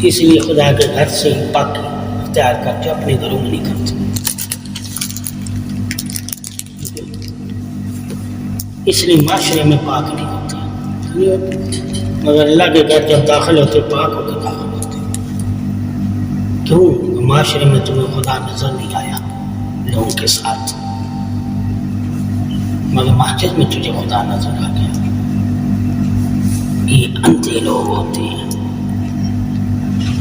اس لیے خدا کے گھر سے ہی پاکی اختیار کرتے اپنے گھروں میں نہیں کرتے. اس لیے معاشرے میں پاک نہیں ہوتا، مگر اللہ کے گھر جب داخل ہوتے پاک ہو کے داخل ہوتے. کیوں؟ معاشرے میں تمہیں خدا نظر نہیں آیا لوگوں کے ساتھ، مگر مسجد میں تجھے خدا نظر آ گیا. یہ اندھے لوگ ہوتے ہیں.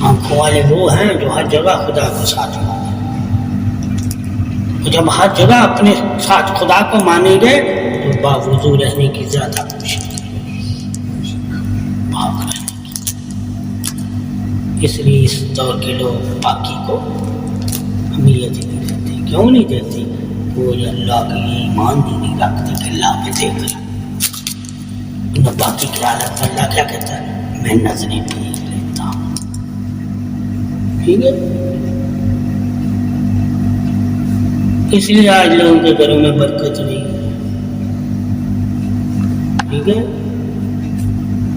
آنکھوں والے وہ ہیں جو ہر جگہ خدا کو ساتھ مانیں. جب ہر جگہ اپنے ساتھ خدا کو مانیں گے تو باوضو رہنے کی زیادہ کوشش پاک رہنے کی. اس لیے اس دور کے لوگ پاکی کو اہمیت ہی نہیں دیتے. کیوں نہیں دیتے؟ وہ اللہ کے لیے ایمان ہی نہیں رکھتے کہ اللہ پہ دیکھ رہے. انہیں پاکی کی حالت میں اللہ کیا کہتا ہے؟ میں نظریں ٹھیک لیتا ہوں. ٹھیک ہے. اس لیے آج لوگوں کے گھروں میں برکت نہیں ہے. ٹھیک ہے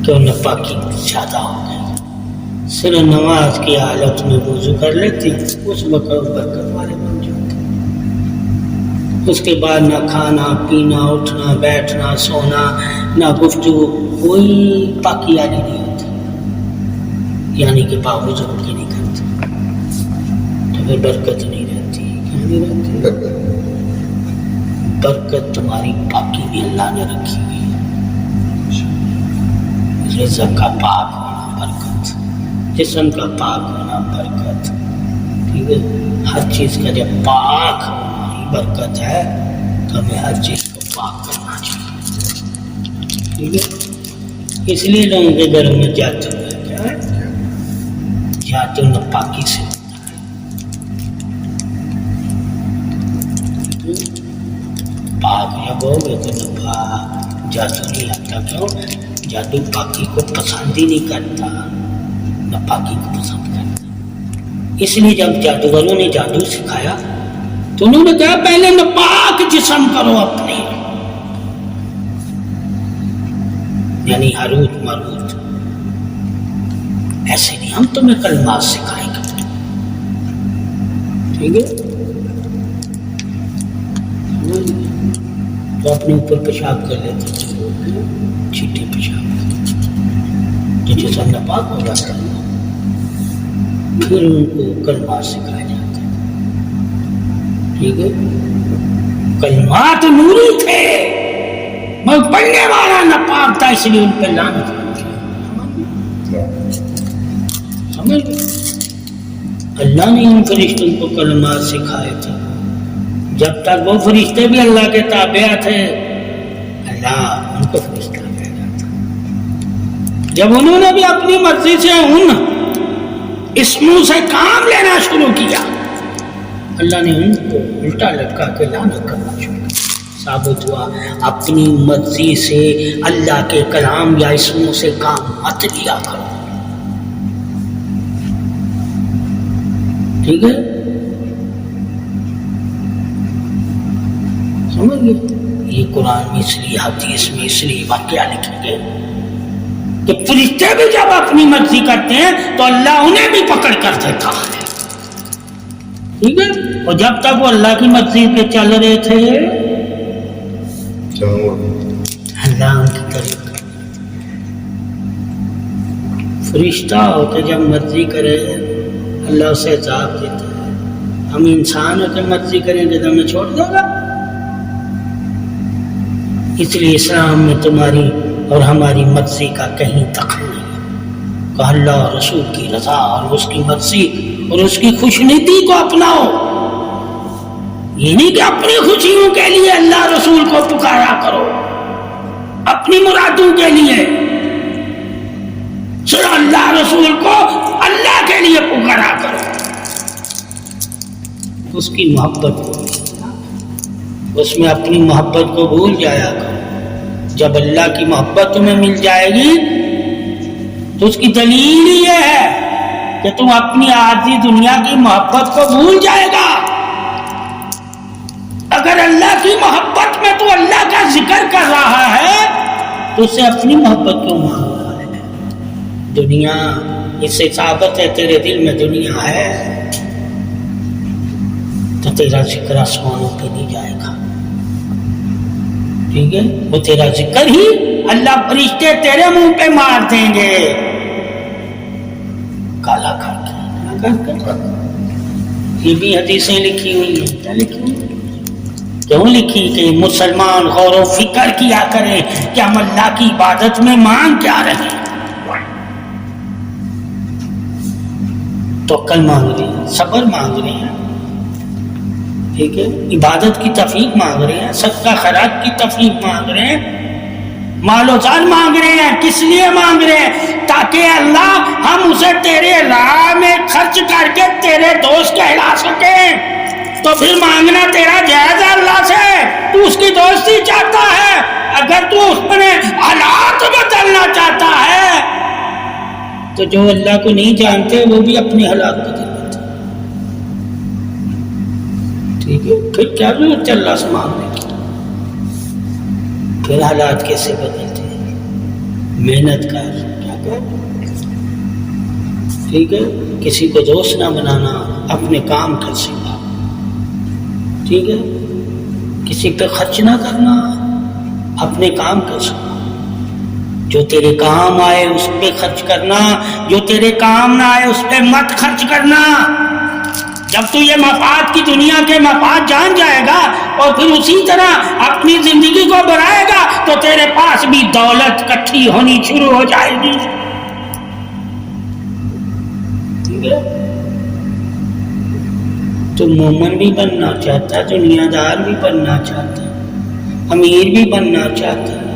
کہ انہیں پاکی زیادہ ہو گئی. صرف نماز کی حالت میں وضو کر لیتی اس وقت برکت والے بن جاتے. اس کے بعد نہ کھانا پینا اٹھنا بیٹھنا سونا نہ گفتگو کوئی پاکی والی نہیں ہوتی، یعنی کہ باوضو کی نہیں کرتے تو پھر برکت نہیں رہتی. کیا نہیں رہتی؟ برکت تمہاری پاکی بھی اللہ نے رکھی ہوئی ہے. رزق کا پاک ہونا برکت، جسم کا پاک ہونا برکت. ٹھیک ہے. ہر چیز کا جب پاک ہونا ہی برکت ہے تو ہمیں ہر چیز کو پاک کرنا چاہیے. ٹھیک ہے. اس لیے لوگوں کے گھروں میں جاتے ہوئے کیا ہے جاتے ہوئے پاکی سے پاک جب ہو گئے تو نہ جادو نہیں آتا. کیوں؟ جادو پاکی کو پسند ہی نہیں کرتا، نہ پاکی کو پسند کرتا. اس لیے جب جادوگروں نے جادو سکھایا تو انہوں نے کہا پہلے نہ پاک جسم کرو اپنے، یعنی ہروت مروت. ایسے نہیں ہم تمہیں کلمات سکھائیں گے. ٹھیک ہے. تو اپنے اوپر پیشاب کر لیتے چھٹے پیشاب تو جسم ناپاک ہو جاتا ہے. پھر ان کو کلمات سکھائے جاتے ہیں. ٹھیک ہے. کلمات نوری تھے مگر پڑھنے والا ناپاک تھا، اس لیے ان پہ لعنت سمجھ. اللہ نے ان فرشتوں کو کلمات سکھائے تھے. جب تک وہ فرشتے بھی اللہ کے تابع تھے اللہ ان کو فرشتہ بھیجا تھا. جب انہوں نے بھی اپنی مرضی سے ان اسموں سے کام لینا شروع کیا اللہ نے ان کو الٹا لٹکا کے لعنت کرنا شروع کیا. ثابت ہوا اپنی مرضی سے اللہ کے کلام یا اسموں سے کام مت لیا کرو. ٹھیک ہے. سمجھ گئے. یہ قرآن میں اس لیے حدیث میں اس لیے واقعہ لکھے گئے کہ فرشتے بھی جب اپنی مرضی کرتے ہیں تو اللہ انہیں بھی پکڑ کر دیتا ہے. ٹھیک ہے. اور جب تک وہ اللہ کی مرضی پہ چل رہے تھے اللہ ان کی طریقہ. فرشتہ ہو کے جب مرضی کرے اللہ اسے عذاب دیتا ہے. ہم انسان ہو کے مرضی کریں گے تو ہمیں چھوڑ دے گا. اس لیے اسلام میں تمہاری اور ہماری مرضی کا کہیں دخل نہیں کہ اللہ اور رسول کی رضا اور اس کی مرضی اور اس کی خوش ندی کو اپناؤ. یہ نہیں کہ اپنی خوشیوں کے لیے اللہ رسول کو پکارا کرو، اپنی مرادوں کے لیے. صرف اللہ رسول کو اللہ کے لیے پکارا کرو، اس کی محبت کو، اس میں اپنی محبت کو بھول جایا کرو. جب اللہ کی محبت تمہیں مل جائے گی تو اس کی دلیل یہ ہے کہ تم اپنی عارضی دنیا کی محبت کو بھول جائے گا. اگر اللہ کی محبت میں تو اللہ کا ذکر کر رہا ہے تو اسے اپنی محبت کیوں مان رہا ہے؟ دنیا اس سے ثابت ہے تیرے دل میں دنیا ہے تو تیرا ذکر آسمانوں پہ نہیں جائے گا. ٹھیک ہے, وہ تیرا ذکر ہی اللہ فرشتے تیرے منہ پہ مار دیں گے کالا کر کے. یہ بھی حدیثیں لکھی ہوئی ہیں. کیا لکھی ہوئی؟ کیوں لکھی؟ کہ مسلمان غور و فکر کیا کریں کہ ہم اللہ کی عبادت میں مانگ کیا رہے ہیں. توکل مانگ رہے ہیں, صبر مانگ رہے ہیں, ٹھیک ہے, عبادت کی توفیق مانگ رہے ہیں, صدقہ خیرات کی توفیق مانگ رہے ہیں, مال و زال مانگ رہے ہیں. کس لیے مانگ رہے ہیں؟ تاکہ اللہ ہم اسے تیرے راہ میں خرچ کر کے تیرے دوست کہلا سکیں. تو پھر مانگنا تیرا جائز ہے اللہ سے. تو اس کی دوستی چاہتا ہے, اگر تو اس میں حالات بدلنا چاہتا ہے تو جو اللہ کو نہیں جانتے وہ بھی اپنے حالات بدل لیتے. ٹھیک ہے, پھر کیا ضرورت ہے اللہ سے مانگنے کی؟ پھر حالات کیسے بدلتے ہیں؟ محنت کر, کیا کر, ٹھیک ہے, کسی کو دوست نہ بنانا, اپنے کام کر سکا, ٹھیک ہے, کسی پہ خرچ نہ کرنا, اپنے کام کر سکا. جو تیرے کام آئے اس پہ خرچ کرنا, جو تیرے کام نہ آئے اس پہ مت خرچ کرنا. جب تو یہ مفاد کی دنیا کے مفاد جان جائے گا اور پھر اسی طرح اپنی زندگی کو بڑھائے گا تو تیرے پاس بھی دولت اکٹھی ہونی شروع ہو جائے گی. ٹھیک ہے, تو مومن بھی بننا چاہتا ہے, دنیا دار بھی بننا چاہتا ہے, امیر بھی بننا چاہتا ہے,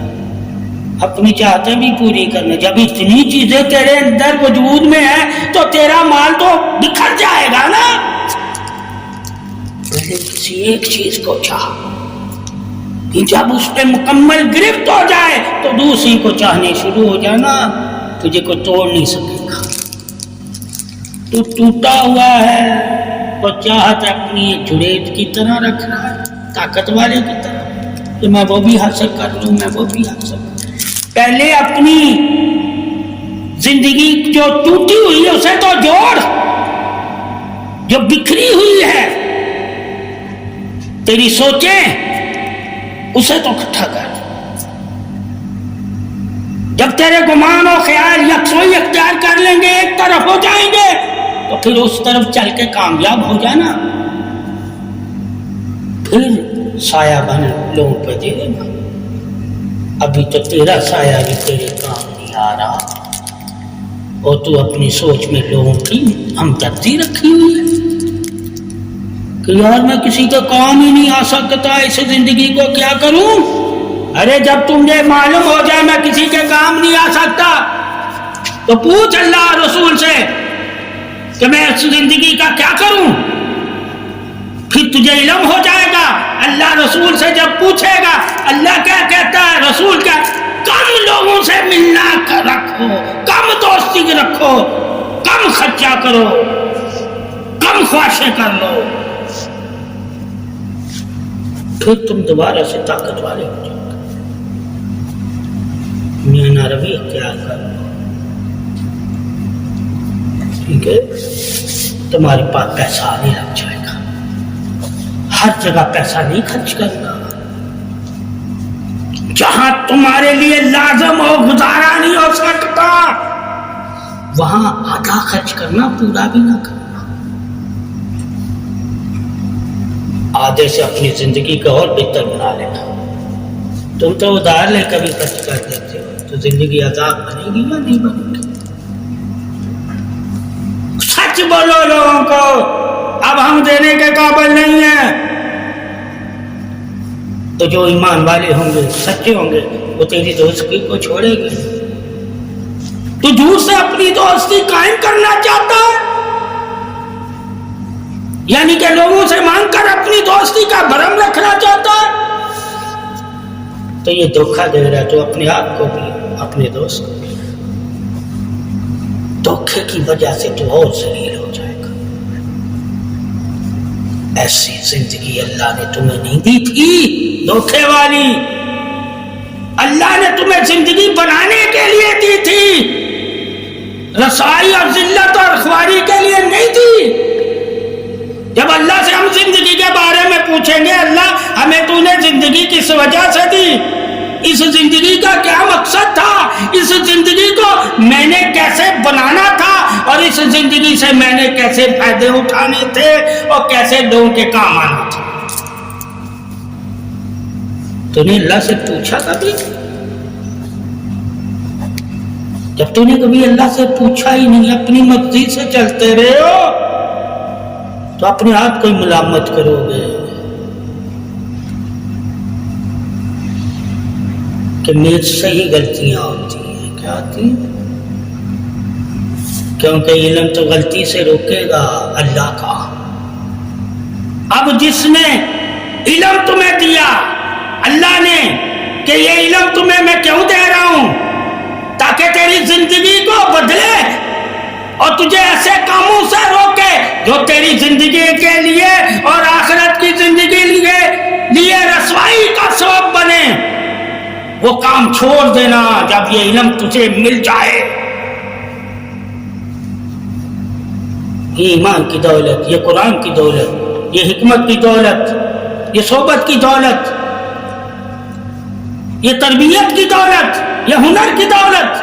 اپنی چاہتے بھی پوری کرنا. جب اتنی چیزیں تیرے اندر وجود میں ہے تو تیرا مال تو بکھر جائے گا نا. پہلے کسی ایک چیز کو چاہ, جب اس پہ مکمل گرفت ہو جائے تو دوسری کو چاہنے شروع ہو جانا. تجھے کو توڑ نہیں سکے گا. تو ٹوٹا ہوا ہے اور چاہت اپنی جڑیت کی طرح رکھ رہا ہے, طاقت والے کی طرح, کہ میں وہ بھی حاصل کر لوں, میں وہ بھی حاصل کر. پہلے اپنی زندگی جو ٹوٹی ہوئی ہے اسے تو جوڑ, جو بکھری ہوئی ہے تیری سوچیں اسے تو اکٹھا کر. جب تیرے گمان و خیال یکسوئی اختیار کر لیں گے, ایک طرف ہو جائیں گے, تو پھر اس طرف چل کے کامیاب ہو جانا. پھر سایہ بن لوگوں پہ دے دینا. ابھی تو تیرا سایہ بھی تیرے کام نہیں آ رہا, اور تو اپنی سوچ میں لوگوں کی ہمدردی رکھی ہوئی ہے کہ یار میں کسی کا کام ہی نہیں آ سکتا, اس زندگی کو کیا کروں. ارے جب تمہیں معلوم ہو جائے میں کسی کے کام نہیں آ سکتا تو پوچھ اللہ رسول سے کہ میں اس زندگی کا کیا کروں. پھر تجھے علم ہو جائے گا. اللہ رسول سے جب پوچھے گا, اللہ کیا کہتا ہے, رسول کیا, کم لوگوں سے ملنا رکھو, کم دوستی رکھو, کم خرچہ کرو, کم خواہشیں کر لو, پھر تم دوبارہ سے طاقت والے ہو جاؤ گے. میاں روی اختیار کر لو, ٹھیک ہے, تمہارے پاس پیسہ آنے لگ جائے گا. ہر جگہ پیسہ نہیں خرچ کرنا. جہاں تمہارے لیے لازم ہو, گزارا نہیں ہو سکتا, وہاں آدھا خرچ کرنا, پورا بھی نہ کرنا. آدھے سے اپنی زندگی کو اور بہتر بنا لینا. تم تو ادھار لے کبھی خرچ کر دیتے ہو, تو زندگی عذاب بنے گی یا نہیں بنے گی؟ سچ بولو لوگوں کو, اب ہم دینے کے قابل نہیں ہیں. تو جو ایمان والے ہوں گے, سچے ہوں گے, وہ تیری دوستی کو چھوڑے گے. تو جھوٹ سے اپنی دوستی قائم کرنا چاہتا ہے, یعنی کہ لوگوں سے مانگ کر اپنی دوستی کا بھرم رکھنا چاہتا ہے, تو یہ دھوکہ دے رہا ہے. تو اپنے آپ کو بھی, اپنے دوست کو بھی. دھوکے کی وجہ سے تو اور ذلیل ہو جائے گا. ایسی زندگی اللہ نے تمہیں نہیں دی تھی دھوکے والی. اللہ نے تمہیں زندگی بنانے کے لیے دی تھی. رسوائی اور ذلت اور خواری کے لیے نہیں تھی. جب اللہ سے ہم زندگی کے بارے میں پوچھیں گے اللہ ہمیں تو نے زندگی کس وجہ سے دی, اس زندگی کا کیا مقصد تھا, اس زندگی کو میں نے کیسے بنانا تھا, اور اس زندگی سے میں نے کیسے فائدے اٹھانے تھے اور کیسے لوگوں کے کام آنا تھا. تو نے اللہ سے پوچھا کبھی؟ جب تو نے کبھی اللہ سے پوچھا ہی نہیں, اپنی مرضی سے چلتے رہے ہو تو اپنے آپ کو ملامت کرو گے کہ میرے سے ہی غلطیاں ہوتی ہیں. کیا ہوتی ہیں؟ کیونکہ علم تو غلطی سے روکے گا اللہ کا. اب جس نے علم تمہیں دیا اللہ نے کہ یہ علم تمہیں میں کیوں دے رہا ہوں, تاکہ تیری زندگی کو بدلے اور تجھے ایسے کاموں سے روکے جو تیری زندگی کے لیے اور آخرت کی زندگی لیے رسوائی کا سبب بنے. وہ کام چھوڑ دینا جب یہ علم تجھے مل جائے. یہ ایمان کی دولت, یہ قرآن کی دولت, یہ حکمت کی دولت, یہ صحبت کی دولت, یہ تربیت کی دولت, یہ ہنر کی دولت,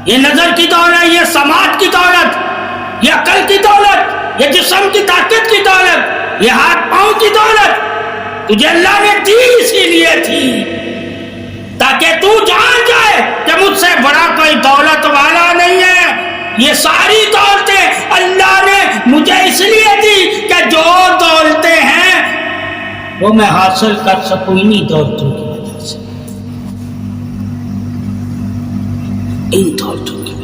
یہ نظر کی دولت, یہ سماعت کی دولت, یہ عقل کی دولت, یہ جسم کی طاقت کی دولت, یہ ہاتھ پاؤں کی دولت تجھے اللہ نے دی اسی لیے تھی تاکہ تو جان جائے کہ مجھ سے بڑا کوئی دولت والا نہیں ہے. یہ ساری دولتیں اللہ نے مجھے اس لیے دی کہ جو دولتیں ہیں وہ میں حاصل کر سکوں انہی دولتوں کی وجہ سے. ان دولتوں کی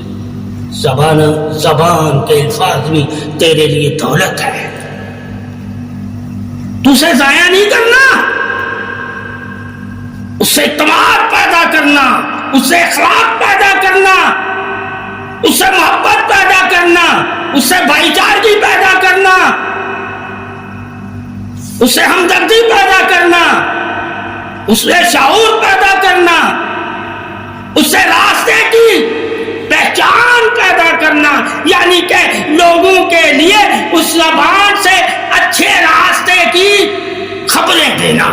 زبان کے الفاظ بھی تیرے لیے دولت ہے. تو اسے ضائع نہیں کرنا, اس سے اعتماد پیدا کرنا, اس سے اخلاق پیدا کرنا, اس سے محبت پیدا کرنا, اس سے بھائی چارگی پیدا کرنا, اس سے ہمدردی پیدا کرنا, اس سے شعور پیدا کرنا, اس سے راستے کی پہچان پیدا کرنا, یعنی کہ لوگوں کے لیے اس زبان سے اچھے راستے کی خبریں دینا.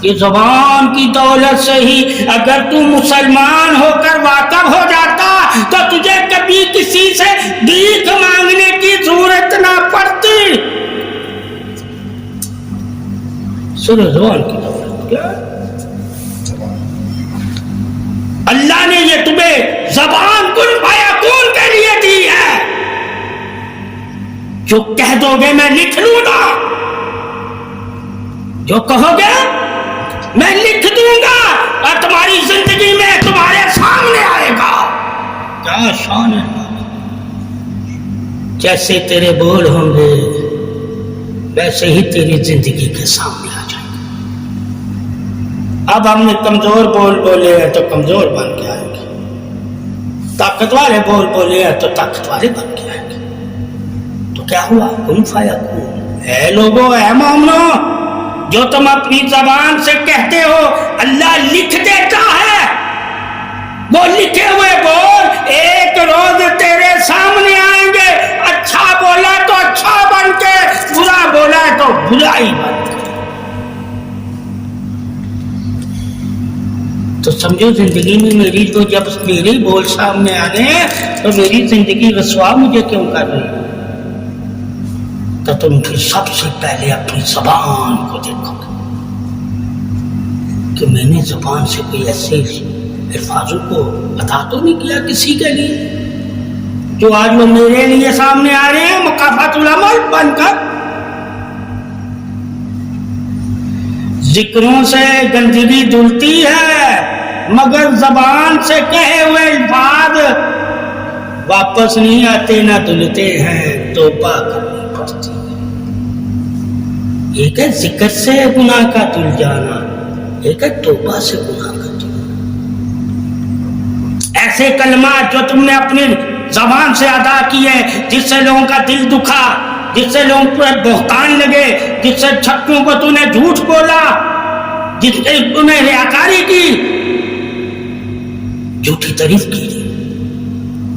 یہ زبان کی دولت سے ہی اگر تو مسلمان ہو کر واقف ہو جاتا تو تجھے کبھی کسی سے بھیک مانگنے کی ضرورت نہ پڑتی. سنو زبان کی دولت کیا اللہ نے یہ تمہیں زبان کن فیکون کے لیے دی ہے. جو کہہ دو گے میں لکھ لوں گا, جو کہو گے میں لکھ دوں گا اور تمہاری زندگی میں تمہارے سامنے آئے گا. کیا شان ہے, جیسے تیرے بول ہوں گے ویسے ہی تیری زندگی کے سامنے آ جائے گا. اب ہم نے کمزور بول بولے ہیں تو کمزور بن کے آئیں گے, طاقت والے بول بولے ہیں تو طاقت والے بن کے آئیں گے. تو کیا ہوا, کن فیکون. اے لوگوں, اے مومنو, جو تم اپنی زبان سے کہتے ہو اللہ لکھ دیتا ہے, وہ لکھے ہوئے بول ایک روز تیرے سامنے آئیں گے. اچھا بولا تو اچھا بن کے, برا بولا تو برا ہی بن کے. تو سمجھو زندگی میں میری تو جب میرے بول سامنے آ گئے تو میری زندگی رسوا مجھے کیوں کر رہی ہے. تو تم پھر سب سے پہلے اپنی زبان کو دیکھو گے کہ میں نے زبان سے کوئی ایسے الفاظوں کو ادا تو نہیں کیا کسی کے لیے جو آج وہ میرے لیے سامنے آ رہے ہیں مکافات العمل بن کر. ذکروں سے گندگی دھلتی ہے مگر زبان سے کہے ہوئے الفاظ واپس نہیں آتے نہ دھلتے ہیں, توبہ کرنی پڑتی ہے. ایک ہے ذکر سے گناہ کا دھل جانا, ایک ہے توبہ سے گناہ کا دھل جانا. ایسے کلمات جو تم نے اپنی زبان سے ادا کیے جس سے لوگوں کا دل دکھا, جس سے لوگوں پر بہتان لگے, جس سے چھکوں کو تو نے جھوٹ بولا, جس سے تم نے ریاکاری کی, جھوٹی تعریف کی,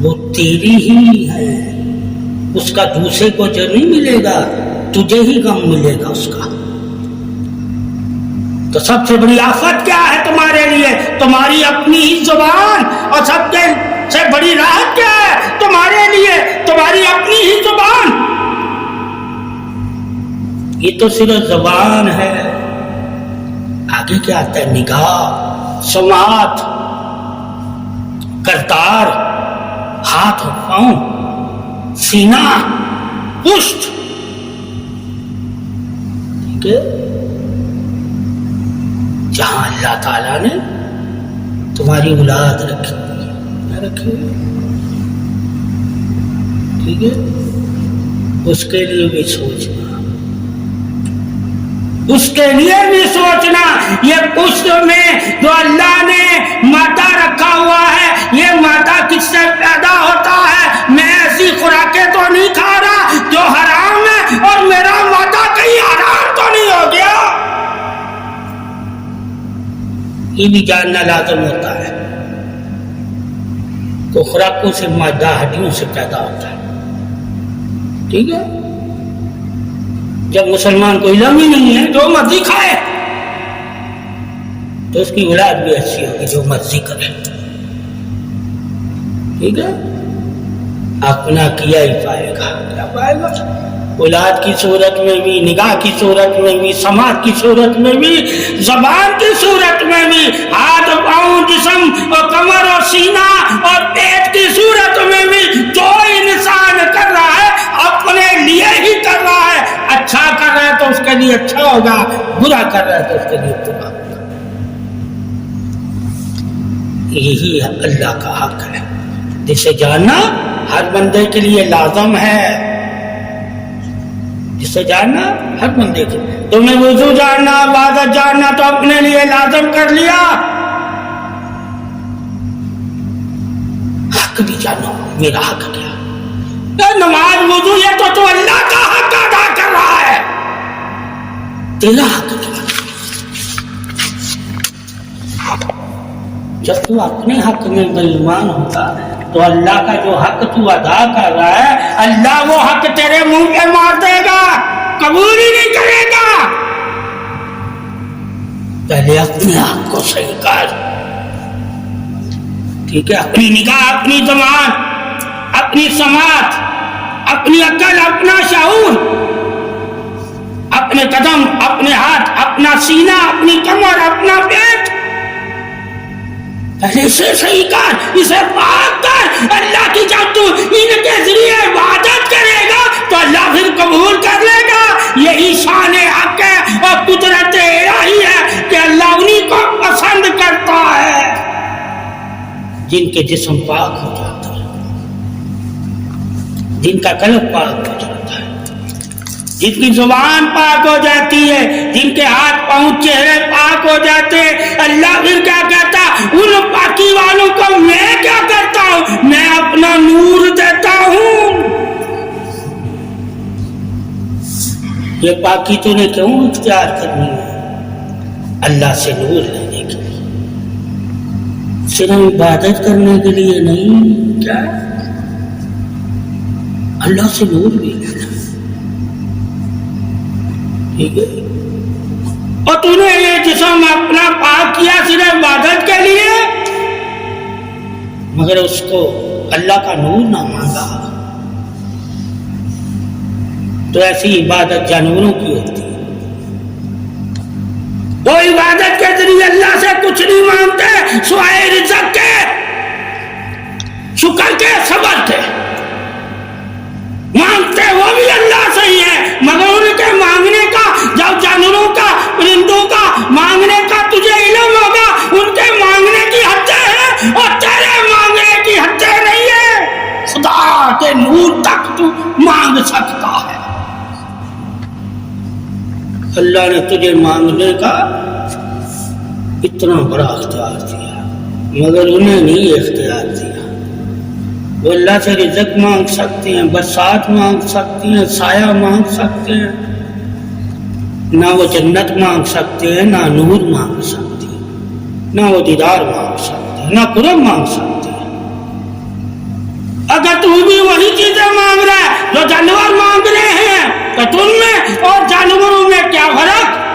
وہ تیری ہی ہے، اس کا دوسرے کو جو نہیں ملے گا، تجھے ہی غم ملے گا اس کا۔ تو سب سے بڑی آفت کیا ہے تمہارے لیے؟ تمہاری اپنی ہی زبان۔ اور سب سے بڑی راحت کیا ہے تمہارے لیے؟ تمہاری اپنی ہی زبان۔ یہ تو صرف زبان ہے، آگے کیا آتا ہے؟ نگاہ، سماعت، کردار، ہاتھ اور پاؤں، سینہ، پشت، ٹھیک ہے؟ جہاں اللہ تعالیٰ نے تمہاری اولاد رکھی نہ رکھی، ٹھیک ہے، اس کے لیے بھی سوچنا، اس کے لیے بھی سوچنا۔ یہ پشت میں جو اللہ نے مادہ رکھا ہوا ہے، یہ مادہ کس سے پیدا ہوتا ہے؟ میں ایسی خوراکیں تو نہیں کھا رہا جو حرام ہے، اور میرا مادہ کہیں حرام تو نہیں ہو گیا؟ یہ بھی جاننا لازم ہوتا ہے۔ تو خوراکوں سے مادہ ہڈیوں سے پیدا ہوتا ہے، ٹھیک ہے؟ جب مسلمان کو علم ہی نہیں ہے، جو مرضی کھائے، تو اس کی اولاد بھی ایسی ہوگی جو مرضی کرے، ٹھیک ہے؟ اپنا کیا ہی پائے گا، کیا پائے گا؟ اولاد کی صورت میں بھی، نگاہ کی صورت میں بھی، سماعت کی صورت میں بھی، زبان کی صورت میں بھی، ہاتھ، پاؤں، جسم اور کمر اور سینہ اور پیٹ کی صورت میں بھی جو انسان کر رہا ہے اپنے لیے ہی کر رہا ہے۔ اچھا کر رہا ہے تو اس کے لیے اچھا ہوگا، برا کر رہا ہے تو اس کے لیے برا ہوگا۔ یہی اللہ کا حق ہے جسے جاننا ہر بندے کے لیے لازم ہے، جسے جاننا ہر بندے کے لیے۔ تم نے وضو جاننا، عبادت جاننا تو اپنے لیے لازم کر لیا، حق بھی جانو، میرا حق کیا؟ نماز، وضو، یہ تو اللہ کا حق ادا کر رہا ہے، تیرا حق کیا؟ جب تو اپنے حق میں بے ایمان ہوتا تو اللہ کا جو حق تو ادا کر رہا ہے، اللہ وہ حق تیرے منہ پہ مار دے گا، قبول ہی نہیں کرے گا۔ پہلے اپنے حق کو صحیح کر، ٹھیک ہے؟ اپنی نگاہ، اپنی زبان، اپنی سماعت، اپنی عقل، اپنا شعور، اپنے قدم، اپنے ہاتھ، اپنا سینہ، اپنی کمر، اپنا پیٹ، پہلے اسے صحیح کر، اسے پاک کر۔ اللہ کی جب تو ان کے ذریعے عبادت کرے گا تو اللہ پھر قبول کر لے گا۔ یہی شان حق ہے اور قدرت الہی ہے کہ اللہ انہیں کو پسند کرتا ہے جن کے جسم پاک ہو جاتا ہے، جن کا قلب پاک ہو جاتا ہے، جن کی زبان پاک ہو جاتی ہے، جن کے ہاتھ پاؤں چہرے پاک ہو جاتے ہیں۔ اللہ پھر کیا کہتا؟ ان پاکی والوں کو میں کیا کرتا ہوں؟ میں اپنا نور دیتا ہوں۔ یہ پاکی تو نے کیوں اختیار کرنی ہے؟ اللہ سے نور لینے کے لیے، صرف عبادت کرنے کے لیے نہیں، کیا اللہ سے نور بھی لینا، ٹھیک ہے؟ اور تو نے یہ جسم اپنا پاک کیا صرف عبادت کے لیے، مگر اس کو اللہ کا نور نہ مانگا، تو ایسی عبادت جانوروں کی ہوتی ہے۔ وہ عبادت کے ذریعے اللہ سے کچھ نہیں مانگتے سوائے رزق کے، شکر کے، صبر کے۔ مانگتے وہ بھی اللہ سے ہی ہے، مگر ان کے مانگنے کا، جب جانوروں کا، پرندوں کا مانگنے کا تجھے علم ہوگا، ان کے مانگنے کی حدیں ہیں اور تیرے مانگنے کی حدیں نہیں ہے۔ خدا کے نور تک تو مانگ سکتا ہے۔ اللہ نے تجھے مانگنے کا اتنا بڑا اختیار دیا، مگر انہیں نہیں اختیار دیا۔ وہ اللہ سے رزق مانگ سکتے ہیں، برسات مانگ سکتے ہیں، سایہ مانگ سکتے ہیں، نہ وہ جنت مانگ سکتے ہیں، نہ نور مانگ سکتے ہیں، نہ وہ دیدار مانگ سکتے ہیں، نہ قرب مانگ سکتے ہیں۔ اگر تو بھی وہی چیزیں مانگ رہا ہے جو جانور مانگ رہے ہیں تو تم میں اور جانوروں میں کیا فرق؟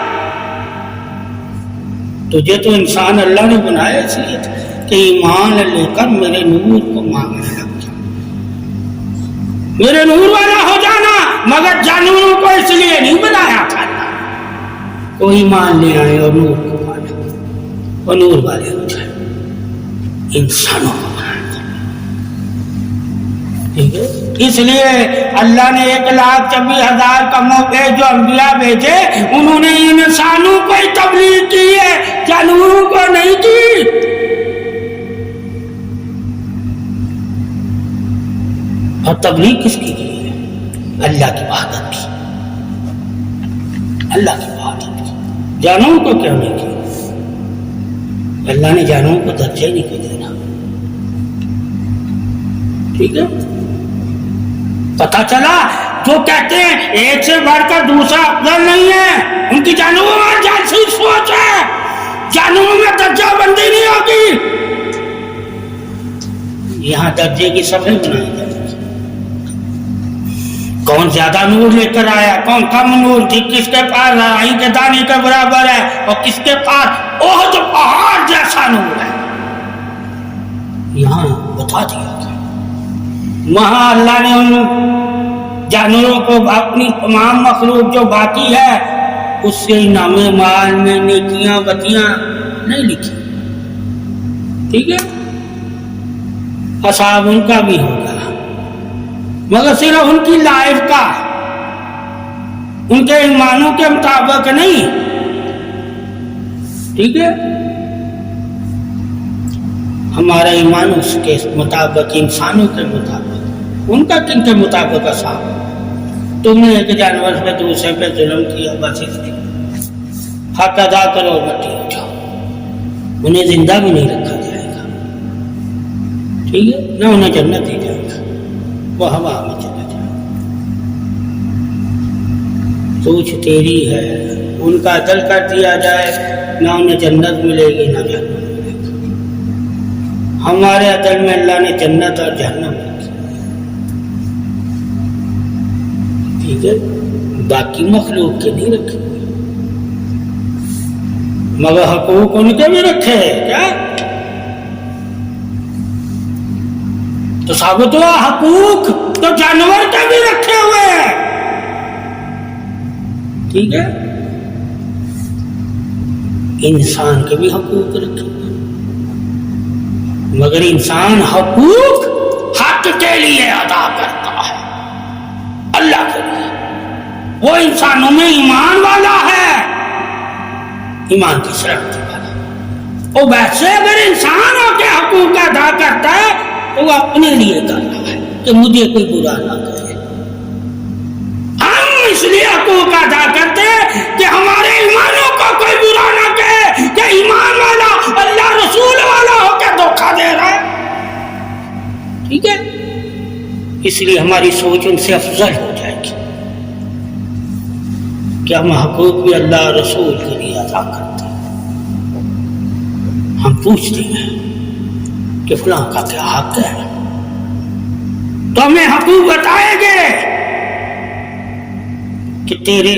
تجھے تو انسان اللہ نے بنایا اس لیے کہ ایمان لے کر میرے نور کو مانگنے لگ جا، میرے نور والا ہو جانا، مگر جانوروں کو اس لیے نہیں بنایا تھا کوئی ایمان لے آئے اور نور کو پانا اور نور والے ہو جائے، انسانوں کو بنایا، ٹھیک ہے؟ اس لیے اللہ نے 1,26,000 کموں کے جو انبیاء بھیجے انہوں نے انسانوں کو ہی تبلیغ کی ہے، جانوروں کو نہیں کی۔ اور تبلیغ کس کی ہے؟ اللہ کی وحدت کی، اللہ کی وحدت کی، جانوروں کو کیوں نہیں کی؟ اللہ نے جانوروں کو درجہ نہیں کو دینا، ٹھیک ہے؟ پتہ چلا جو کہتے ہیں ایک سے بڑھ کر دوسرا افضل نہیں ہے، ان کی جانوروں میں جیسی سوچ ہے، جانوروں میں درجہ بندی نہیں ہوگی، یہاں درجے کی صفحے بنائی جائیں گی، کون زیادہ نور لے کر آیا، کون کم نور تھی، کس کے پاس رائی کے دانے کے برابر ہے اور کس کے پاس احد پہاڑ جیسا نور ہے، یہاں بتا دیا گیا۔ وہاں اللہ نے ان جانوروں کو اپنی تمام مخلوق جو باقی ہے اس سے انعام مال میں نیکیاں بتیاں نہیں لکھی، ٹھیک ہے؟ حساب ان کا بھی ہوگا مگر صرف ان کی لائف کا، ان کے ایمانوں کے مطابق نہیں، ٹھیک ہے؟ ہمارا ایمان اس کے مطابق، انسانوں کے مطابق، ان کا کن کے مطابق اصاب، تم نے ایک جانور پہ دوسرے پہ ظلم کیا، بس اس لیے حق ادا کرو اور مٹی ہو جاؤ، انہیں زندہ بھی نہیں رکھا جائے گا، ٹھیک ہے؟ نہ انہیں جنت دی جائے گا، وہ ہوا میں چلا جائے گا۔ سوچ تیری ہے، ان کا عدل کر دیا جائے، نہ انہیں جنت ملے گی نہ جہنم ملے گی، ہمارے عدل میں اللہ نے جنت اور جہنم رکھی، ٹھیک ہے؟ باقی مخلوق کے نہیں رکھے، مگر حقوق ان کے بھی رکھے، کیا تو ثابت ہوا حقوق تو جانور کے بھی رکھے ہوئے ہیں، ٹھیک ہے؟ انسان کے بھی حقوق رکھے ہوئے، مگر انسان حقوق حق کے لیے ادا کرتا ہے، اللہ کے لیے، وہ انسانوں میں ایمان والا ہے، ایمان کی شرط والا، وہ ویسے اگر انسان ہو کے حقوق ادا کرتا ہے تو وہ اپنے لیے کر رہا ہے کہ مجھے کوئی برا نہ کرے، ہم اس لیے حقوق ادا کرتے ہیں کہ ہمارے ایمانوں کو کوئی برا نہ کہے کہ ایمان والا اللہ رسول والا ہو کے دھوکہ دے رہا ہے، ٹھیک ہے؟ اس لیے ہماری سوچ ان سے افضل ہو جائے گی کہ ہم حقوق بھی اللہ رسول کے لیے ادا کرتے ہیں، ہم پوچھتے ہیں کہ فلاں کا کیا حق ہے تو ہمیں حقوق بتائیں گے کہ تیرے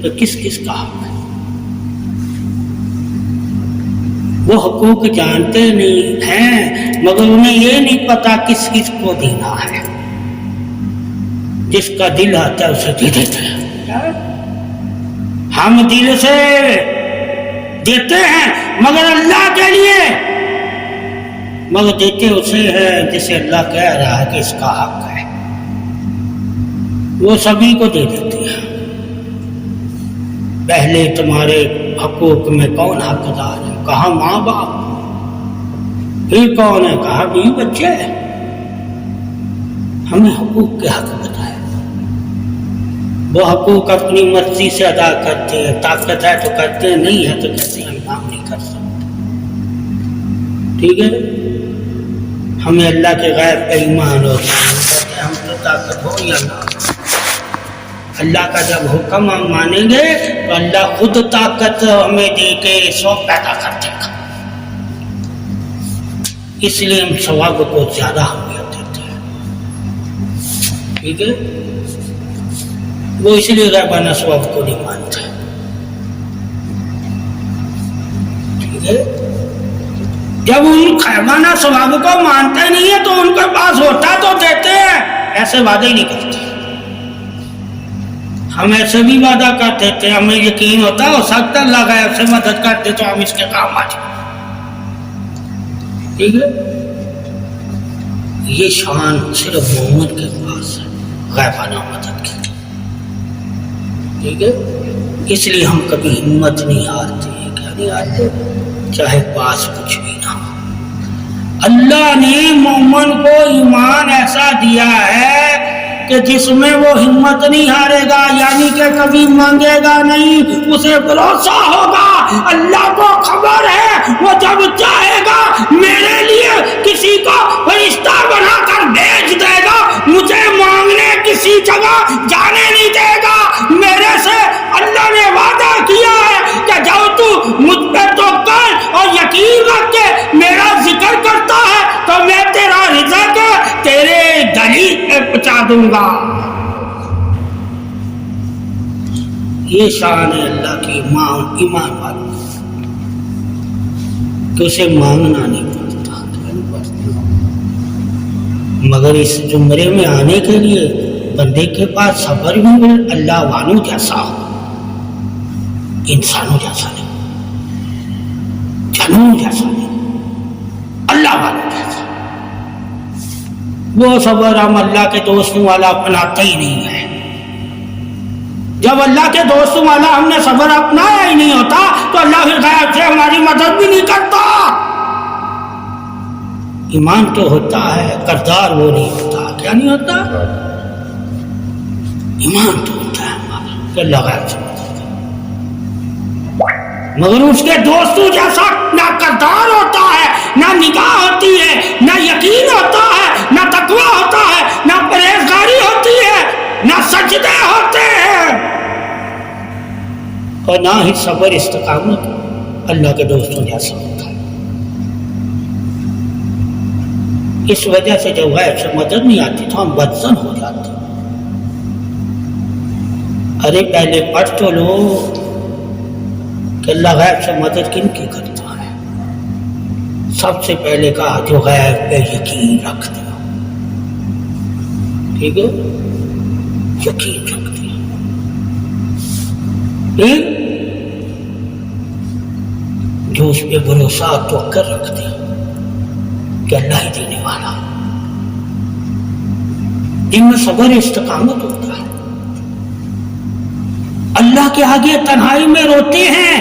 تو کس کس کا حق ہے، وہ حقوق جانتے نہیں ہیں مگر انہیں یہ نہیں پتا کس کس کو دینا ہے، جس کا دل آتا ہے اسے دے دیتے ہیں، ہم دل سے دیتے ہیں مگر اللہ کے لیے، مگر دیتے اسے ہیں جسے اللہ کہہ رہا ہے کہ اس کا حق ہے، وہ سبھی کو دے دیتے ہیں۔ پہلے تمہارے حقوق میں کون حقدار ہے؟ کہا ماں باپ، پھر کون ہے؟ کہا بیوی بچے، ہمیں حقوق کے حق بتائے، وہ حقوق اپنی مرضی سے ادا کرتے ہیں، طاقت ہے تو کرتے ہیں، نہیں ہے تو کہتے ہیں ہم کام نہیں کر سکتے، ٹھیک ہے؟ ہمیں اللہ کے غیب پہ ایمان ہوتا ہے، ہم تو طاقت ہو یا نہ، اللہ کا جب حکم ہم مانیں گے تو اللہ خود طاقت ہمیں دے کے سو پیدا کر دے گا، اس لیے ہم ثواب کو زیادہ اہمیت دیتے ہیں۔ ٹھیک ہے، وہ اس لیے غیبانہ اسباب کو نہیں مانتا. ٹھیک ہے، جب ان غیبانہ اسباب کو مانتے نہیں ہے تو ان کے پاس ہوتا تو دیتے ہیں، ایسے وعدے ہی نہیں کرتے. ہم ایسے بھی وعدہ کر دیتے ہیں، ہمیں یقین ہوتا ہے ہو سکتا اللہ غیب سے مدد کر دے تو ہم اس کے کام آ جائیں. ٹھیک ہے، یہ شان صرف محمد کے پاس ہے، غیبانہ مدد کی. ٹھیک ہے، اس لیے ہم کبھی ہمت نہیں ہارتے. کیا نہیں ہارتے؟ چاہے پاس کچھ بھی نہ ہو. اللہ نے مومن کو ایمان ایسا دیا ہے کہ جس میں وہ ہمت نہیں ہارے گا، یعنی کہ کبھی مانگے گا نہیں، اسے بھروسہ ہوگا. اللہ کو خبر ہے وہ جب چاہے گا میرے لیے کسی کو فرشتہ بنا کر بھیج دے گا، مجھے مانگنے کسی جگہ جانے نہیں دے گا. میرے سے اللہ نے وعدہ کیا ہے کہ جب تو مجھ پہ توکل اور یقین رکھ کے میرا ذکر کرتا ہے تو میں تیرا رزق تیرے گلی پہ پہنچا دوں گا. یہ شان ہے اللہ کی ایمان والوں کہ اسے مانگنا نہیں پڑتا. مگر اس زمرے میں آنے کے لیے بندے کے پاس صبر بھی اللہ والوں جیسا ہو، انسانوں جیسا نہیں، جنوں جیسا نہیں، اللہ والوں جیسا. وہ صبر ہم اللہ کے دوستوں والا اپناتے ہی نہیں ہے. جب اللہ کے دوستوں والا ہم نے صبر اپنایا ہی نہیں ہوتا تو اللہ پھر غیب سے ہماری مدد بھی نہیں کرتا. ایمان تو ہوتا ہے، کردار وہ نہیں ہوتا. کیا نہیں ہوتا؟ ایمان تو ہوتا ہے ہمارا کہ اللہ غیب سے مدد کرے، مگر اس کے دوستوں جیسا نہ کردار ہوتا ہے، نہ نگاہ ہوتی ہے، نہ یقین ہوتا ہے، نہ تقویٰ ہوتا ہے، نہ پرہیزگاری ہوتی ہے، نہ سجدے ہوتے ہیں، اور نہ ہی صبر استقامت اللہ کے دوستوں جیسا ہوتا ہے. اس وجہ سے جب غیب سے مدد نہیں آتی تو ہم بدظن ہو جاتے. ارے پہلے پڑھ تو لو کہ اللہ غیب سے مدد کن کی کرتا ہے. سب سے پہلے کہا جو غیب پہ یقین رکھتے ہو. ٹھیک ہے، یقین رکھتے ہو. پھر جو اس پہ بھروسہ توکل رکھتے ہو کہ اللہ ہی دینے والا. ان میں صبر استقامت ہوتا ہے. اللہ کے آگے تنہائی میں روتے ہیں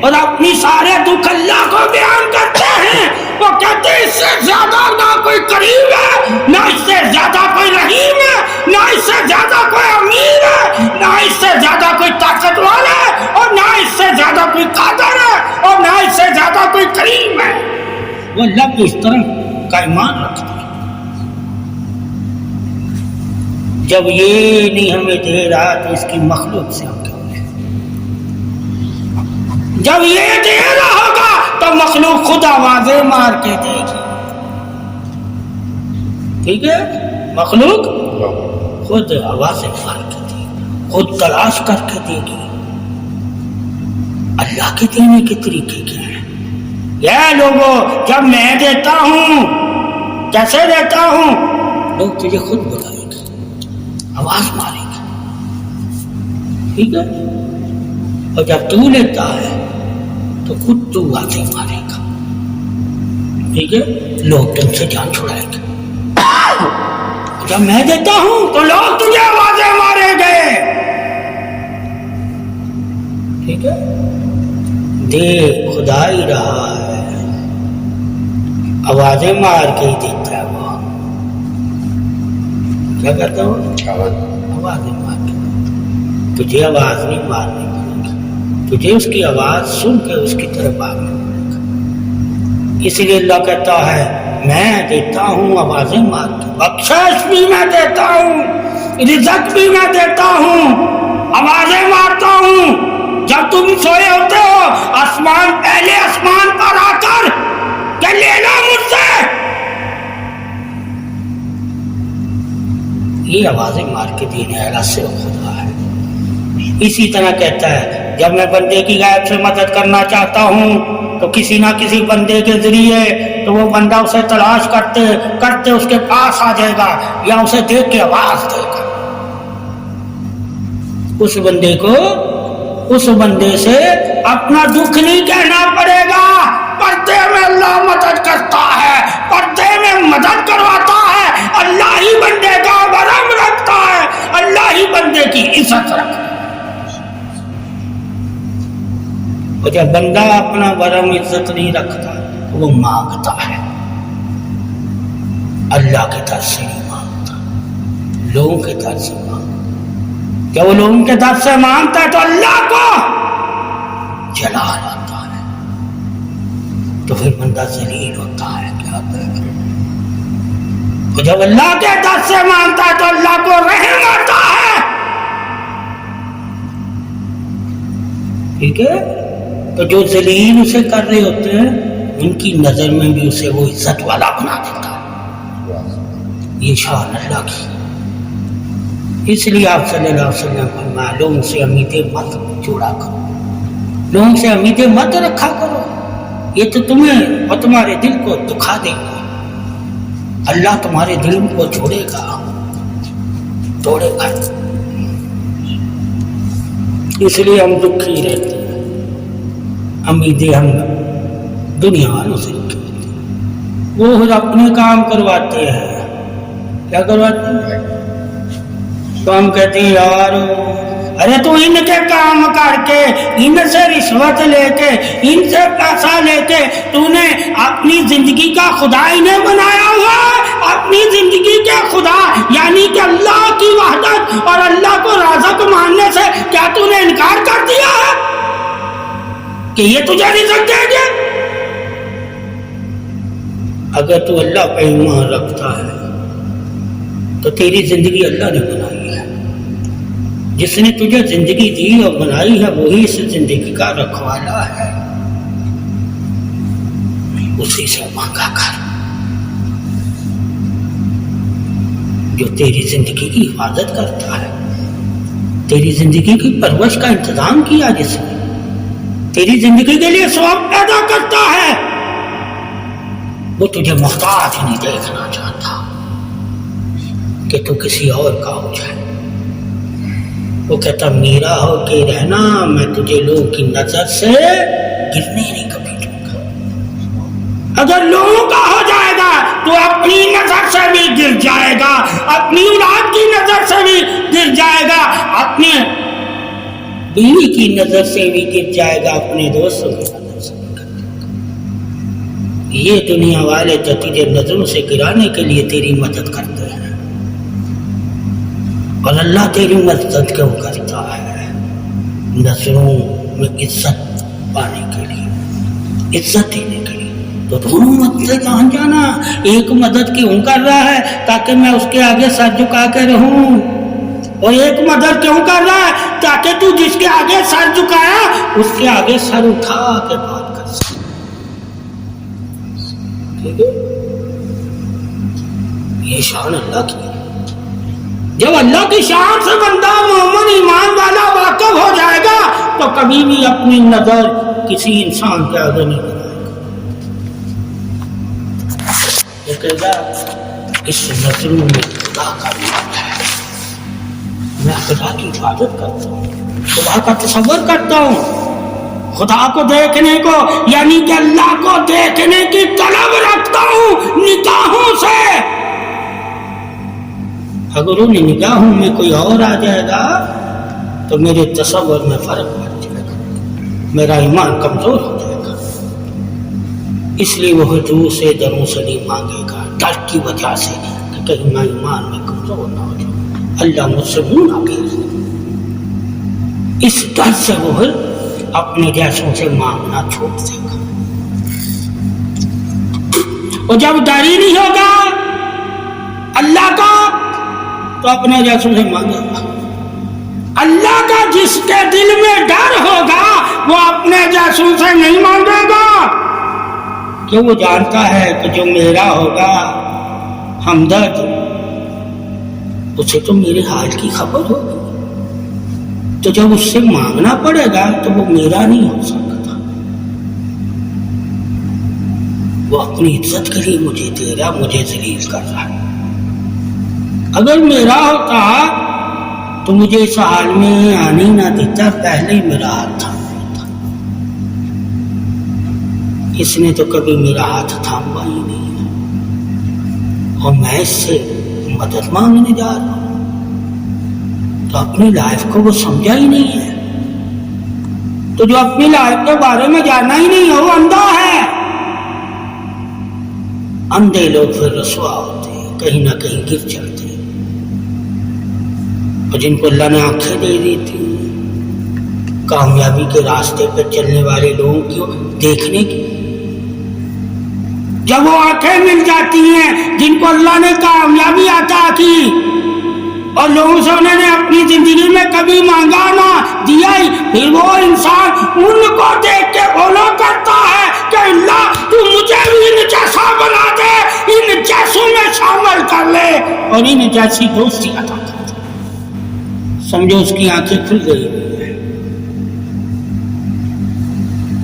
اور اپنی سارے دکھ اللہ کو بیان کرتے ہیں. وہ کہتے ہیں اس سے زیادہ نہ کوئی قریب ہے، نہ اس سے زیادہ کوئی رحیم ہے، نہ اس سے زیادہ کوئی امیر ہے، نہ اس سے زیادہ کوئی طاقت والا ہے، اور نہ اس سے زیادہ کوئی قادر ہے، اور نہ اس سے زیادہ کوئی کریم ہے. وہ اللہ کی اس طرح کا ایمان رکھتے ہیں. جب یہ نہیں ہمیں دے رہا تو اس کی مخلوق سے ہم کیا ہوئے. جب یہ دے رہا ہوگا تو مخلوق خود آوازیں مار کے دے گی. ٹھیک ہے، مخلوق خود آوازیں مار کے دے گی، خود تلاش کر کے دے گی. اللہ کے دینے کے طریقے کیا ہیں؟ یہ لوگوں جب میں دیتا ہوں کیسے دیتا ہوں، لوگ تجھے خود بلائیں گے، آواز ماریں گے. ٹھیک ہے، اور جب تو لیتا ہے تو خود تو آوازیں مارے گا. ٹھیک ہے، لوگ تم سے جان چھڑائیں گے. جب میں دیتا ہوں تو لوگ تجھے آوازیں ماریں گے. ٹھیک ہے، دے خدا ہی رہا ہے، آوازیں مار کے ہی دیتا ہے. وہ کیا کرتا ہوں، آوازیں مار کے. تجھے آواز نہیں مارنی پڑے گی، تجھے اس کی آواز سن کے اس کی طرف آگنا پڑے گا. اسی لیے اللہ کہتا ہے میں دیتا ہوں آوازیں مار کے. بخشش بھی میں دیتا ہوں، رزق بھی میں دیتا ہوں، آوازیں مارتا ہوں. جب تم سوئے ہوتے ہو آسمان پہلے آسمان پر آ کر کہ لینا مجھ سے، یہ آوازیں مار کے دین اعلیٰ سے خدا ہے۔ اسی طرح کہتا ہے جب میں بندے کی غیب سے مدد کرنا چاہتا ہوں تو کسی نہ کسی بندے کے ذریعے تو وہ بندہ اسے تلاش کرتے کرتے اس کے پاس آ جائے گا یا اسے دیکھ کے آواز دے گا۔ اس بندے کو اس بندے سے اپنا دکھ نہیں کہنا پڑے گا، پردے میں اللہ مدد کرتا ہے، پردے میں مدد کرواتا ہے، اللہ ہی بندے کا برم رکھتا ہے، اللہ ہی بندے کی عزت رکھتا ہے۔ اور جب بندہ اپنا برم عزت نہیں رکھتا تو وہ مانگتا ہے، اللہ کے در سے نہیں مانگتا، لوگوں کے در سے مانگتا۔ جب وہ لوگوں کے در سے مانگتا ہے تو اللہ کو جلال آتا ہے، تو پھر بندہ ذلیل ہوتا ہے۔ کیا کرے؟ اور جب اللہ کے در سے مانگتا ہے تو اللہ کو رحم آتا ہے۔ ٹھیک ہے؟ تو جو ذلیل اسے کر رہے ہوتے ہیں ان کی نظر میں بھی اسے وہ عزت والا بنا دیتا ہے۔ یہ شان اللہ کی۔ اس لیے آپ صلی اللہ علیہ وسلم فرمایا لوگوں سے امیدیں مت جوڑا کرو، لوگوں سے امیدیں مت رکھا کرو، یہ تو تمہیں اور تمہارے دل کو دکھا دے گا۔ اللہ تمہارے دل کو چھوڑے گا، توڑے گا۔ اس لیے ہم دکھی رہتے ہیں، امیدیں ہم دنیا والوں سے رکھتے ہیں۔ وہ خود اپنے کام کرواتے ہیں، کیا کرواتے ہیں؟ تو ہم کہتے ہیں یار ارے تو ان کے کام کر کے، ان سے رشوت لے کے، ان سے پیسہ لے کے تو نے اپنی زندگی کا خدا انہیں بنایا ہوا ہے۔ اپنی زندگی کے خدا یعنی کہ اللہ کی وحدت اور اللہ کو رازق ماننے سے کیا تو نے انکار کر دیا ہے کہ یہ تجھے رزق دے گا؟ اگر تو اللہ پہ ایمان رکھتا ہے تو تیری زندگی اللہ نے بنائی ہے۔ جس نے تجھے زندگی دی اور بنائی ہے وہی اس زندگی کا رکھوالا ہے، اسی سے مانگا کر جو تیری زندگی کی حفاظت کرتا ہے، تیری زندگی کی پرورش کا انتظام کیا، جس نے تیری زندگی کے لیے ثواب پیدا کرتا ہے، وہ تجھے محتاج نہیں دیکھنا چاہتا کہ تو کسی اور کا ہو جائے۔ وہ کہتا میرا ہو کے رہنا، میں تجھے لوگوں کی نظر سے گرنے نہیں کبھی دوں گا۔ اگر لوگوں کا ہو جائے گا تو اپنی نظر سے بھی گر جائے گا، اپنی اولاد کی نظر سے بھی گر جائے گا، اپنے بیوی کی نظر سے بھی گر جائے گا، اپنے دوستوں کی نظر سے بھی گر جائے گا۔ یہ دنیا والے تو تجھے نظروں سے گرانے کے لیے تیری مدد کرتے ہیں، اور اللہ تیری مدد کیوں کرتا ہے؟ نظروں میں عزت پانے کے لیے، عزت دینے کے لیے۔ تو دونوں مدد جان جانا، ایک مدد کیوں کر رہا ہے؟ تاکہ میں اس کے آگے سر جھکا کے رہوں، اور ایک مدد کیوں کر رہا ہے؟ تاکہ تو جس کے آگے سر جھکایا اس کے آگے سر اٹھا کے بات کر سکے۔ ٹھیک ہے؟ یہ شان اللہ کی ہے۔ جب اللہ کی شان سے بندہ مومن ایمان والا واقف ہو جائے گا تو کبھی بھی اپنی نظر کسی انسان کے آگے نہیں بنائے گا۔ وہ کہے گا اس نظروں میں خدا کا ایمان ہے، میں خدا کی عبادت کرتا ہوں، خدا کا تصور کرتا ہوں، خدا کو دیکھنے کو یعنی کہ اللہ کو دیکھنے کی طلب رکھتا ہوں نگاہوں سے۔ اگر ان نگاہوں میں کوئی اور آ جائے گا تو میرے تصور میں فرق پڑ جائے گا، میرا ایمان کمزور ہو جائے گا۔ اس لیے وہ حضور سے دروں سے نہیں مانگے گا، ڈر کی وجہ سے کہ کہیں میں ایمان میں کمزور نہ ہو جاؤں، اللہ مجھ سے منہ نہ پھیر۔ اس ڈر سے وہ اپنے جیسوں سے مانگنا چھوڑ دے گا۔ اور جب ڈر ہی نہیں ہوگا اللہ کا تو اپنے جیسوں سے مانگے گا۔ اللہ کا جس کے دل میں ڈر ہوگا وہ اپنے جیسوں سے نہیں مانگے گا، کہ وہ جانتا ہے کہ جو میرا ہوگا ہمدرد اسے تو میرے حال کی خبر ہوگی، تو جب اس سے مانگنا پڑے گا تو وہ میرا نہیں ہو سکتا. وہ اپنی عزت کے لیے مجھے دے رہا، مجھے ذلیل کر رہا ہے. اگر میرا ہوتا تو مجھے اس حال میں آنے ہی نہ دیتا، پہلے ہی میرا ہاتھ تھام لیتا. اس نے تو کبھی میرا ہاتھ تھاما ہی نہیں ہے، اور میں اس سے مدد مانگنے جا رہا ہوں. تو اپنی لائف کو وہ سمجھا ہی نہیں ہے. تو جو اپنی لائف کے بارے میں جاننا ہی نہیں ہے وہ اندھا ہے. اندھے لوگ پھر رسوا ہوتے ہیں، کہیں نہ کہیں گر جاتے ہیں. اور جن کو اللہ نے آنکھیں دے دی تھی کامیابی کے راستے پہ چلنے والے لوگوں کو دیکھنے کی، جب وہ آنکھیں مل جاتی ہیں جن کو اللہ نے کامیابی عطا کی اور لوگوں سے انہوں نے اپنی زندگی میں کبھی مانگا نہ دیا ہی، پھر وہ انسان ان کو دیکھ کے فالو کرتا ہے کہ اللہ تو مجھے بھی ان جیسا بنا دے، ان جیسوں میں شامل کر لے اور ان جیسی دوستی عطا کر دے. سمجھو اس کی آنکھیں کھل گئی.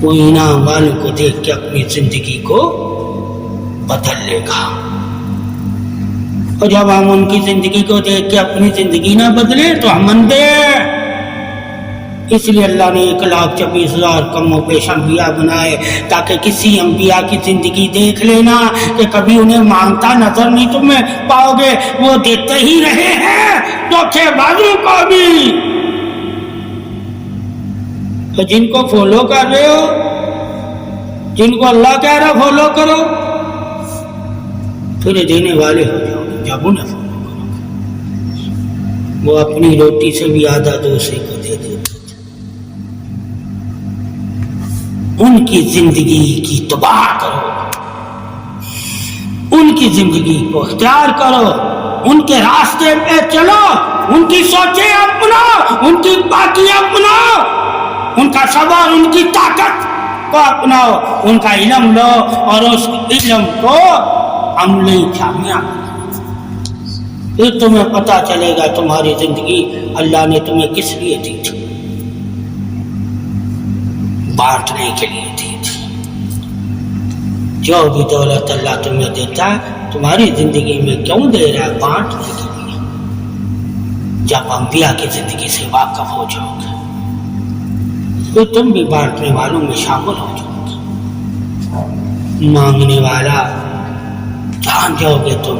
وہ انعام والوں کو دیکھ کے اپنی زندگی کو بدل لے گا. اور جب ہم ان کی زندگی کو دیکھ کے اپنی زندگی نہ بدلے تو ہم اندھے. اس لیے اللہ نے 1,24,000 کم و بیش انبیاء بنائے تاکہ کسی انبیاء کی زندگی دیکھ لینا کہ کبھی انہیں مانگتا نظر نہیں تمہیں پاؤ گے، وہ دیتے ہی رہے ہیں دھوکے بازوں کو بھی. تو جن کو فالو کر رہے ہو، جن کو اللہ کہہ رہا فالو کرو، پھر دینے والے ہو جاؤ گے جب انہیں فالو کرو گے. وہ اپنی روٹی سے بھی آدھا دوسرے کو دے دیتے تھے. ان کی زندگی کی تباہ کرو، ان کی زندگی کو اختیار کرو، ان کے راستے پہ چلو، ان کی سوچیں اپناؤ، ان کی باتیں اپناؤ، ان کا صبر، ان کی طاقت کو اپناؤ، ان کا علم لو اور اس علم کو عملی جامعہ. پھر تمہیں پتہ چلے گا تمہاری زندگی اللہ نے تمہیں کس لیے دی تھی. بانٹنے کے لیے دی تھی. جو بھی دولت اللہ تمہیں دیتا ہے تمہاری زندگی میں کیوں دے رہا ہے؟ بانٹنے کے لیے. جب انبیاء کی زندگی سے واقف ہو جاؤ گے تو تم بھی بانٹنے والوں میں شامل ہو جاؤ گے. مانگنے والا جان جاؤ گے تم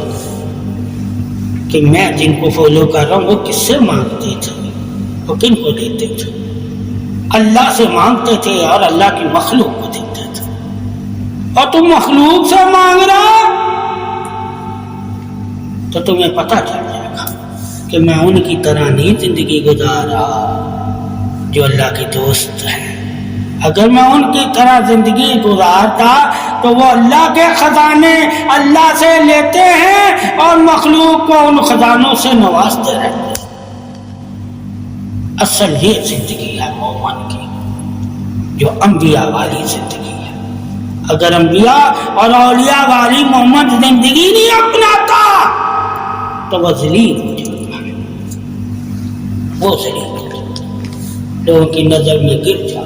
کہ میں جن کو فالو کر رہا ہوں وہ کس سے مانگتے تھے، وہ کن کو دیتے تھے. اللہ سے مانگتے تھے اور اللہ کی مخلوق کو دیتے تھے. اور تم مخلوق سے مانگ رہا تو تمہیں پتہ چل جائے گا کہ میں ان کی طرح نہیں زندگی گزار رہا جو اللہ کے دوست ہیں. اگر میں ان کی طرح زندگی گزارتا تو وہ اللہ کے خزانے اللہ سے لیتے ہیں اور مخلوق کو ان خزانوں سے نوازتے رہتے ہیں. اصل یہ زندگی ہے مومن کی جو انبیاء والی زندگی ہے. اگر انبیاء اور اولیاء والی مومن زندگی نہیں اپناتا تو وہ ذلیل ہو جاتا ہے، وہ ذلیل ہو جاتا ہے، لوگوں کی نظر میں گر جاتا ہے.